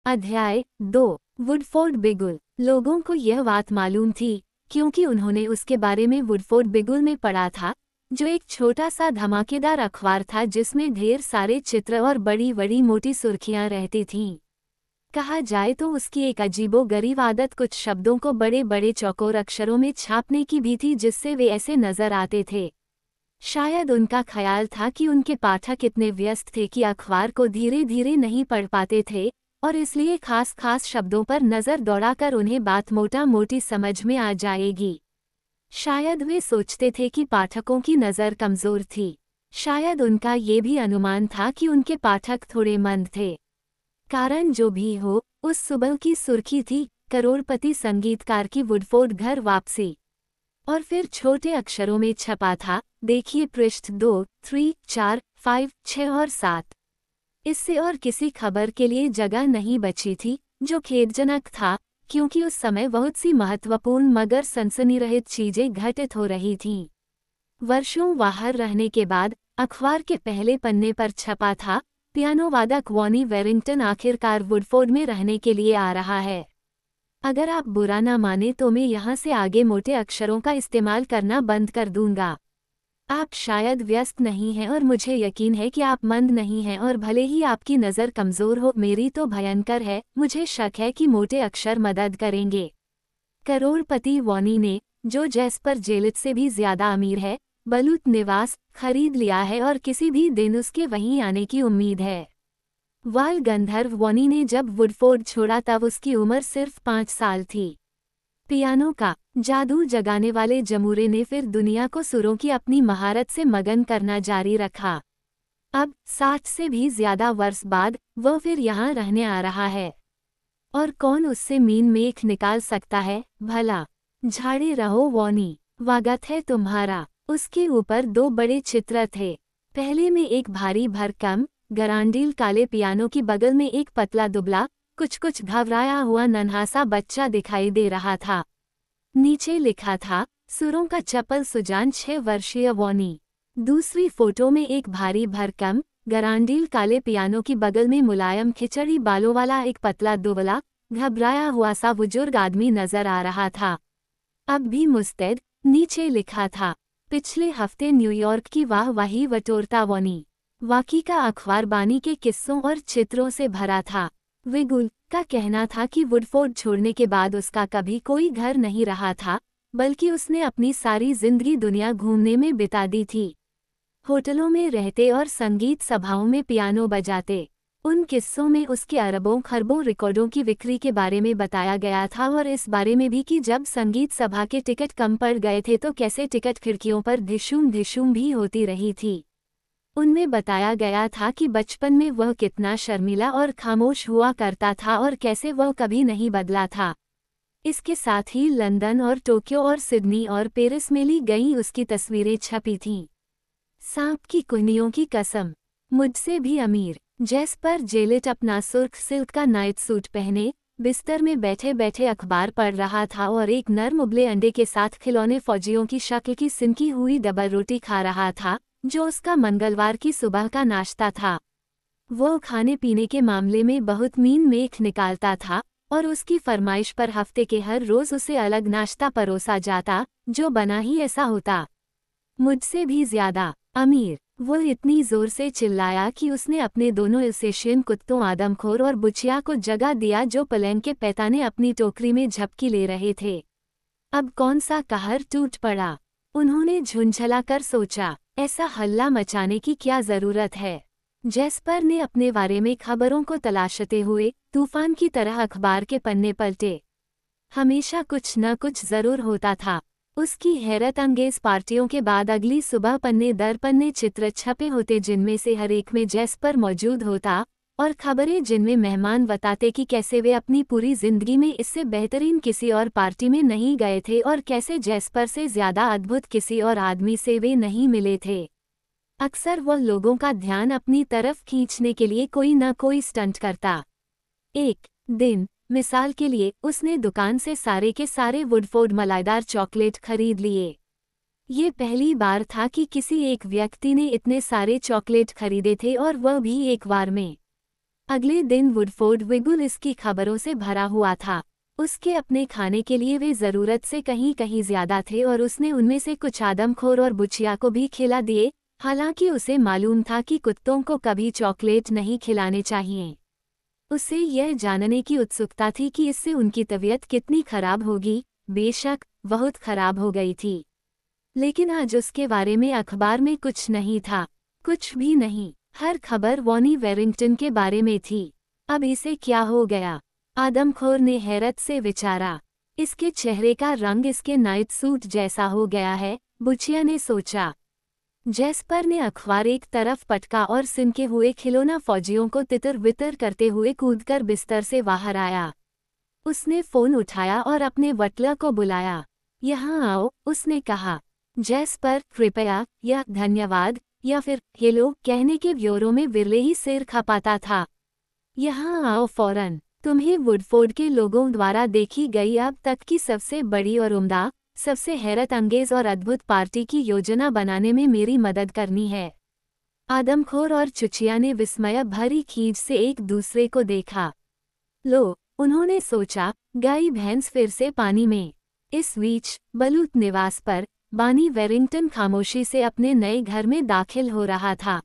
अध्याय 2। वुडफोर्ड बिगुल। लोगों को यह बात मालूम थी क्योंकि उन्होंने उसके बारे में वुडफोर्ड बिगुल में पढ़ा था, जो एक छोटा सा धमाकेदार अखबार था जिसमें ढेर सारे चित्र और बड़ी बड़ी मोटी सुर्खियां रहती थीं। कहा जाए तो उसकी एक अजीबोगरीब आदत कुछ शब्दों को बड़े बड़े चौकोर अक्षरों में छापने की भी थी जिससे वे ऐसे नजर आते थे। शायद उनका ख्याल था कि उनके पाठक इतने व्यस्त थे कि अखबार को धीरे धीरे नहीं पढ़ पाते थे और इसलिए खास खास शब्दों पर नज़र दौड़ाकर उन्हें बात मोटा मोटी समझ में आ जाएगी। शायद वे सोचते थे कि पाठकों की नज़र कमज़ोर थी। शायद उनका ये भी अनुमान था कि उनके पाठक थोड़े मंद थे। कारण जो भी हो, उस सुबह की सुर्खी थी करोड़पति संगीतकार की वुडफोर्ड घर वापसी। और फिर छोटे अक्षरों में छपा था, देखिए पृष्ठ 2, 3, 4, 5, 6 और 7। इससे और किसी खबर के लिए जगह नहीं बची थी, जो खेदजनक था क्योंकि उस समय बहुत सी महत्वपूर्ण मगर सनसनीरहित चीजें घटित हो रही थीं। वर्षों बाहर रहने के बाद अखबार के पहले पन्ने पर छपा था, पियानो वादक वॉनी वेरिंगटन आखिरकार वुडफोर्ड में रहने के लिए आ रहा है। अगर आप बुरा ना माने तो मैं यहाँ से आगे मोटे अक्षरों का इस्तेमाल करना बंद कर दूंगा। आप शायद व्यस्त नहीं हैं और मुझे यकीन है कि आप मंद नहीं हैं और भले ही आपकी नज़र कमज़ोर हो, मेरी तो भयंकर है। मुझे शक है कि मोटे अक्षर मदद करेंगे। करोड़पति वॉनी ने, जो जैस्पर जेलिट से भी ज़्यादा अमीर है, बलूत निवास खरीद लिया है और किसी भी दिन उसके वहीं आने की उम्मीद है। वाल गंधर्व वॉनी ने जब वुडफोर्ड छोड़ा तब उसकी उम्र सिर्फ 5 साल थी। पियानो का जादू जगाने वाले जमूरे ने फिर दुनिया को सुरों की अपनी महारत से मगन करना जारी रखा। अब 60 से भी ज्यादा वर्ष बाद वह फिर यहाँ रहने आ रहा है। और कौन उससे मीन मेख निकाल सकता है भला। झाड़े रहो वॉनी, स्वागत है तुम्हारा। उसके ऊपर 2 बड़े चित्र थे। पहले में एक भारी भरकम गरांडील काले पियानो की बगल में एक पतला दुबला, कुछ घबराया हुआ नन्हा-सा बच्चा दिखाई दे रहा था। नीचे लिखा था, सुरों का चपल सुजान 6 वर्षीय वॉनी। दूसरी फोटो में एक भारी भरकम गरांडील काले पियानो की बगल में मुलायम खिचड़ी बालों वाला एक पतला दुबला, घबराया हुआ सा बुजुर्ग आदमी नजर आ रहा था। अब भी मुस्तैद। नीचे लिखा था, पिछले हफ्ते न्यूयॉर्क की वाहवाही बटोरता वॉनी। वाकई का अखबार बानी के किस्सों और चित्रों से भरा था। विगुल का कहना था कि वुडफोर्ड छोड़ने के बाद उसका कभी कोई घर नहीं रहा था, बल्कि उसने अपनी सारी जिंदगी दुनिया घूमने में बिता दी थी। होटलों में रहते और संगीत सभाओं में पियानो बजाते। उन किस्सों में उसके अरबों खरबों रिकॉर्डों की बिक्री के बारे में बताया गया था और इस बारे में भी कि जब संगीत सभा के टिकट कम पड़ गए थे तो कैसे टिकट खिड़कियों पर धिशूम धिशूम भी होती रही थी। उनमें बताया गया था कि बचपन में वह कितना शर्मीला और खामोश हुआ करता था और कैसे वह कभी नहीं बदला था। इसके साथ ही लंदन और टोक्यो और सिडनी और पेरिस में ली गई उसकी तस्वीरें छपी थीं। सांप की कुन्नियों की कसम, मुझसे भी अमीर। जैस्पर जेलिट अपना सुर्ख सिल्क का नाइट सूट पहने बिस्तर में बैठे बैठे अखबार पढ़ रहा था और एक नर्म उबले अंडे के साथ खिलौने फौजियों की शक्ल की सिनकी हुई डबल रोटी खा रहा था, जो उसका मंगलवार की सुबह का नाश्ता था। वो खाने पीने के मामले में बहुत मीन मेख निकालता था और उसकी फरमाइश पर हफ्ते के हर रोज उसे अलग नाश्ता परोसा जाता, जो बना ही ऐसा होता। मुझसे भी ज्यादा अमीर, वो इतनी जोर से चिल्लाया कि उसने अपने दोनों एल्सेशियन कुत्तों आदमखोर और बुचिया को जगा दिया, जो पलंग के पैताने अपनी टोकरी में झपकी ले रहे थे। अब कौन सा कहर टूट पड़ा। उन्होंने झुंझला कर सोचा, ऐसा हल्ला मचाने की क्या जरूरत है। जैस्पर ने अपने बारे में खबरों को तलाशते हुए तूफान की तरह अखबार के पन्ने पलटे। हमेशा कुछ न कुछ जरूर होता था। उसकी हैरत अंगेज पार्टियों के बाद अगली सुबह पन्ने दर पन्ने चित्र छपे होते, जिनमें से हर एक में जैस्पर मौजूद होता, और खबरें जिनमें मेहमान बताते कि कैसे वे अपनी पूरी जिंदगी में इससे बेहतरीन किसी और पार्टी में नहीं गए थे और कैसे जैस्पर से ज्यादा अद्भुत किसी और आदमी से वे नहीं मिले थे। अक्सर वह लोगों का ध्यान अपनी तरफ खींचने के लिए कोई न कोई स्टंट करता। एक दिन मिसाल के लिए उसने दुकान से सारे के सारे वुडफोर्ड मलाईदार चॉकलेट खरीद लिए। ये पहली बार था कि किसी एक व्यक्ति ने इतने सारे चॉकलेट खरीदे थे और वह भी एक बार में। अगले दिन वुडफोर्ड बिगुल इसकी खबरों से भरा हुआ था। उसके अपने खाने के लिए वे ज़रूरत से कहीं कहीं ज्यादा थे और उसने उनमें से कुछ आदमखोर और बुचिया को भी खिला दिए, हालांकि उसे मालूम था कि कुत्तों को कभी चॉकलेट नहीं खिलाने चाहिए। उसे यह जानने की उत्सुकता थी कि इससे उनकी तबीयत कितनी खराब होगी। बेशक बहुत खराब हो गई थी, लेकिन आज उसके बारे में अखबार में कुछ नहीं था, कुछ भी नहीं। हर खबर वॉनी वेरिंगटन के बारे में थी। अब इसे क्या हो गया? आदमखोर ने हैरत से विचारा। इसके चेहरे का रंग इसके नाइट सूट जैसा हो गया है, बुचिया ने सोचा। जैस्पर ने अखबार एक तरफ पटका और सिनके हुए खिलौना फौजियों को तितर बितर करते हुए कूदकर बिस्तर से बाहर आया। उसने फोन उठाया और अपने बटलर को बुलाया। यहाँ आओ, उसने कहा। जैस्पर कृपया या धन्यवाद या फिर हेलो कहने के ब्योरों में विरले ही सिर खपाता था। यहाँ आओ फौरन। तुम्हें वुडफोर्ड के लोगों द्वारा देखी गई अब तक की सबसे बड़ी और उम्दा, सबसे हैरत अंगेज और अद्भुत पार्टी की योजना बनाने में मेरी मदद करनी है। आदमखोर और चुचिया ने विस्मय भरी खींच से एक दूसरे को देखा। लो, उन्होंने सोचा, गाय भैंस फिर से पानी में। इस बीच बलूत निवास पर बानी वेरिंगटन खामोशी से अपने नए घर में दाखिल हो रहा था।